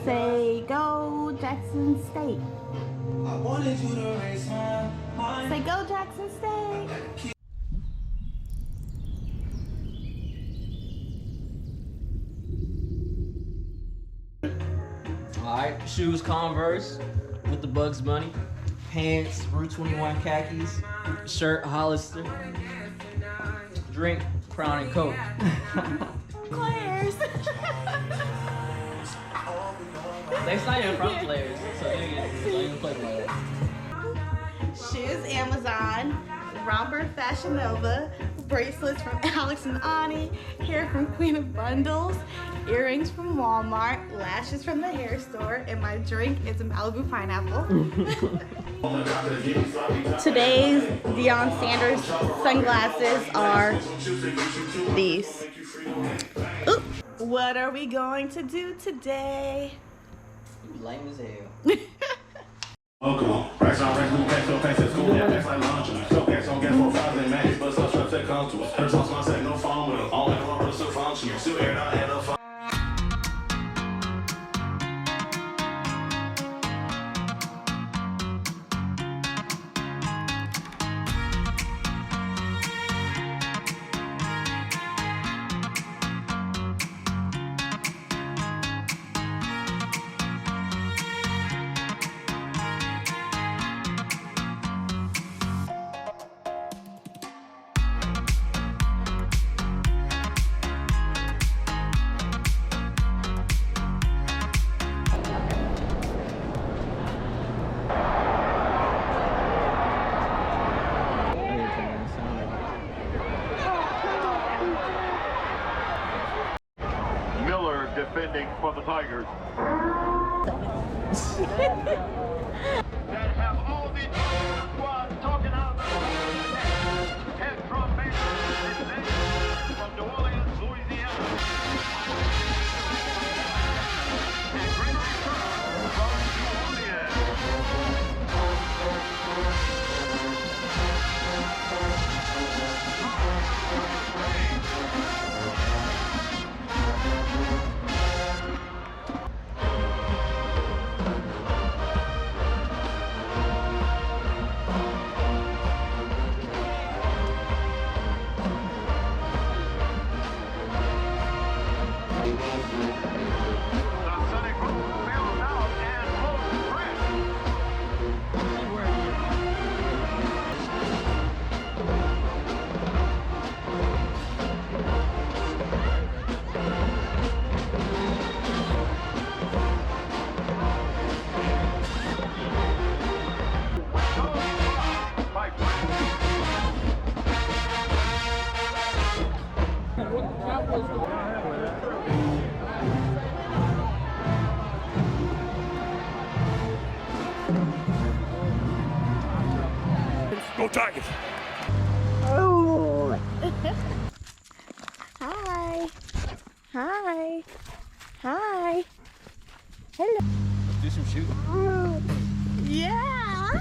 Say go Jackson State. Say go Jackson State. Alright, shoes Converse with the Bugs Bunny, pants Route 21 khakis, shirt Hollister, drink Crown and Coke. Players. They signed from players, so they even play players. Shoes Amazon, romper Fashion Nova, bracelets from Alex and Ani, hair from Queen of Bundles, earrings from Walmart, lashes from the hair store, and my drink is a Malibu pineapple. Today's Deion Sanders sunglasses are these. Ooh. What are we going to do today? You lame as hell. Oh, come on. Racks on racks, new packs, no packs at school. Yeah, packs like laundry. So gas on gas, 4 5 and max. But stuff straps that come to us. Her sauce, my set, no phone with us. All in the rubber, still functional. Still aired out, head up. Defending for the Tigers. That have all the squad talking out head from Mason from New Orleans, Louisiana. A great return from New Orleans. Go Tigers! Oh. Hi. Hi. Hi. Hello. Let's do some shooting. Yeah.